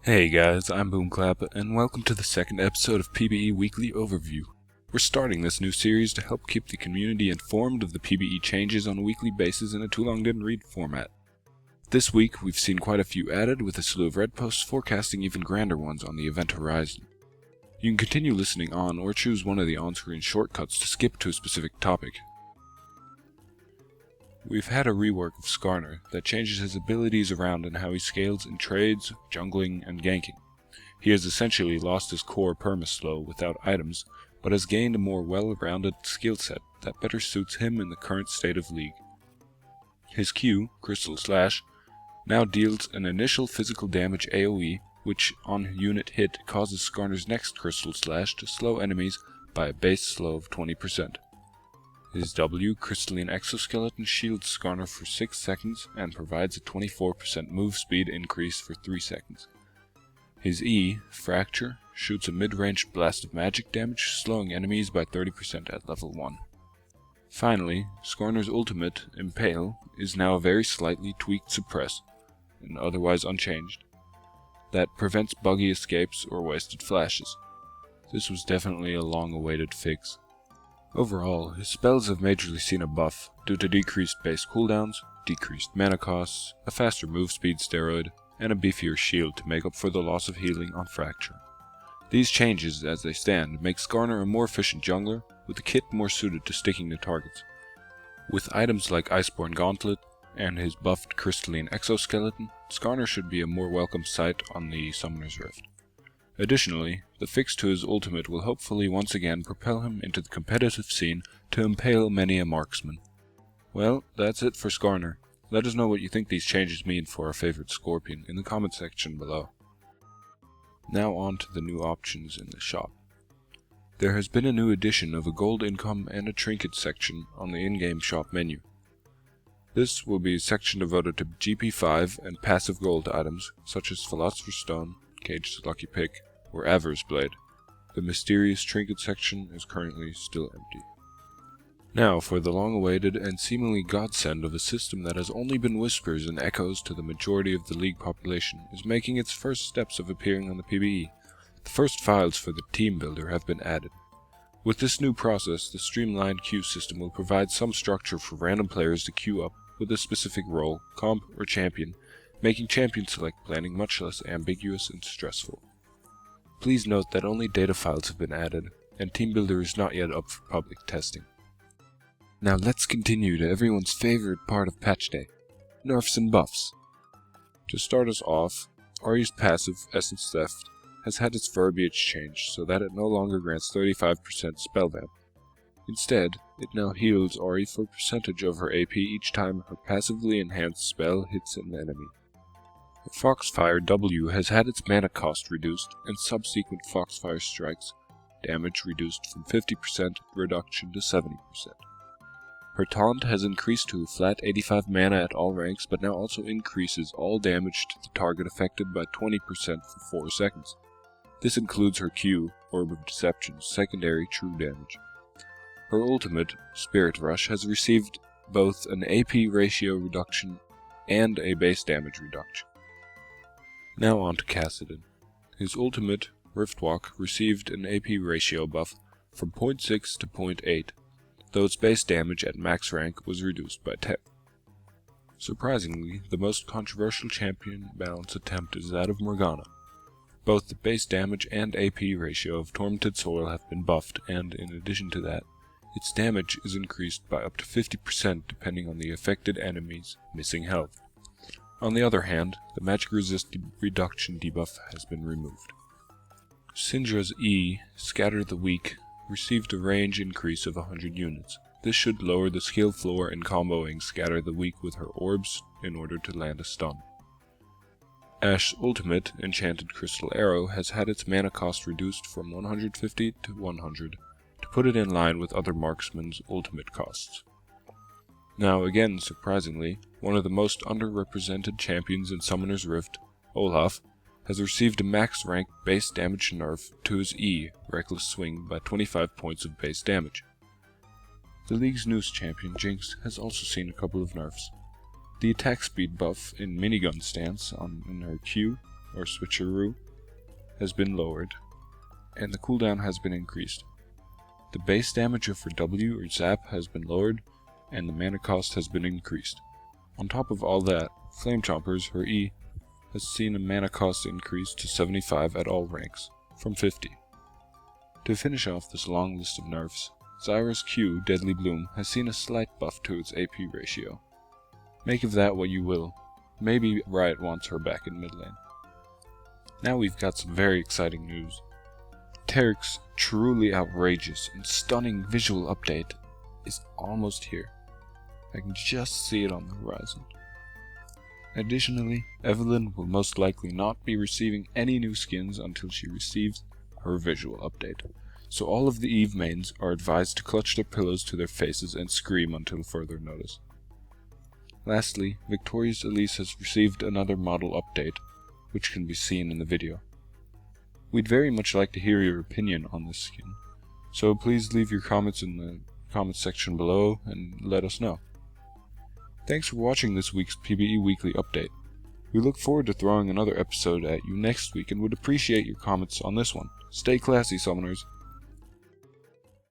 Hey guys, I'm Boomclap, and welcome to the second episode of PBE Weekly Overview. We're starting this new series to help keep the community informed of the PBE changes on a weekly basis in a too long didn't read format. This week, we've seen quite a few added, with a slew of red posts forecasting even grander ones on the event horizon. You can continue listening on, or choose one of the on-screen shortcuts to skip to a specific topic. We've had a rework of Skarner that changes his abilities around and how he scales in trades, jungling, and ganking. He has essentially lost his core perma-slow without items, but has gained a more well-rounded skill set that better suits him in the current state of League. His Q, Crystal Slash, now deals an initial physical damage AoE, which on unit hit causes Skarner's next Crystal Slash to slow enemies by a base slow of 20%. His W, Crystalline Exoskeleton, shields Skarner for 6 seconds and provides a 24% move speed increase for 3 seconds. His E, Fracture, shoots a mid-range blast of magic damage, slowing enemies by 30% at level 1. Finally, Skarner's ultimate, Impale, is now a very slightly tweaked suppress, and otherwise unchanged, that prevents buggy escapes or wasted flashes. This was definitely a long-awaited fix. Overall, his spells have majorly seen a buff due to decreased base cooldowns, decreased mana costs, a faster move speed steroid, and a beefier shield to make up for the loss of healing on Fracture. These changes, as they stand, make Skarner a more efficient jungler, with the kit more suited to sticking to targets. With items like Iceborne Gauntlet and his buffed Crystalline Exoskeleton, Skarner should be a more welcome sight on the Summoner's Rift. Additionally, the fix to his ultimate will hopefully once again propel him into the competitive scene to impale many a marksman. Well, that's it for Skarner. Let us know what you think these changes mean for our favorite Scorpion in the comment section below. Now on to the new options in the shop. There has been a new addition of a gold income and a trinket section on the in-game shop menu. This will be a section devoted to GP5 and passive gold items such as Philosopher's Stone, Cage's Lucky Pick, or Aver's Blade. The mysterious trinket section is currently still empty. Now for the long-awaited and seemingly godsend of a system that has only been whispers and echoes to the majority of the League population is making its first steps of appearing on the PBE. The first files for the team builder have been added. With this new process, the streamlined queue system will provide some structure for random players to queue up with a specific role, comp, or champion, making champion select planning much less ambiguous and stressful. Please note that only data files have been added, and Team Builder is not yet up for public testing. Now let's continue to everyone's favorite part of patch day, nerfs and buffs. To start us off, Ahri's passive, Essence Theft, has had its verbiage changed so that it no longer grants 35% spell vamp. Instead, it now heals Ahri for a percentage of her AP each time her passively enhanced spell hits an enemy. Her Foxfire W has had its mana cost reduced, and subsequent Foxfire strikes damage reduced from 50% reduction to 70%. Her taunt has increased to a flat 85 mana at all ranks, but now also increases all damage to the target affected by 20% for 4 seconds. This includes her Q, Orb of Deception's secondary true damage. Her ultimate, Spirit Rush, has received both an AP ratio reduction and a base damage reduction. Now on to Kassadin. His ultimate, Riftwalk, received an AP ratio buff from 0.6 to 0.8, though its base damage at max rank was reduced by 10. Surprisingly, the most controversial champion balance attempt is that of Morgana. Both the base damage and AP ratio of Tormented Soil have been buffed, and in addition to that, its damage is increased by up to 50% depending on the affected enemy's missing health. On the other hand, the magic resist reduction debuff has been removed. Syndra's E, Scatter the Weak, received a range increase of 100 units. This should lower the skill floor in comboing Scatter the Weak with her orbs in order to land a stun. Ashe's ultimate, Enchanted Crystal Arrow, has had its mana cost reduced from 150 to 100 to put it in line with other marksmen's ultimate costs. Now again, surprisingly, one of the most underrepresented champions in Summoner's Rift, Olaf, has received a max rank base damage nerf to his E, Reckless Swing, by 25 points of base damage. The League's newest champion, Jinx, has also seen a couple of nerfs. The attack speed buff in minigun stance in her Q or switcheroo, has been lowered, and the cooldown has been increased. The base damage of her W or Zap has been lowered, and the mana cost has been increased. On top of all that, Flame Chompers, her E, has seen a mana cost increase to 75 at all ranks, from 50. To finish off this long list of nerfs, Zyra's Q, Deadly Bloom, has seen a slight buff to its AP ratio. Make of that what you will. Maybe Riot wants her back in mid lane. Now we've got some very exciting news. Taric's truly outrageous and stunning visual update is almost here. I can just see it on the horizon. Additionally, Evelynn will most likely not be receiving any new skins until she receives her visual update, so all of the Eve mains are advised to clutch their pillows to their faces and scream until further notice. Lastly, Victorious Elise has received another model update, which can be seen in the video. We'd very much like to hear your opinion on this skin, so please leave your comments in the comments section below and let us know. Thanks for watching this week's PBE Weekly Update. We look forward to throwing another episode at you next week and would appreciate your comments on this one. Stay classy, Summoners.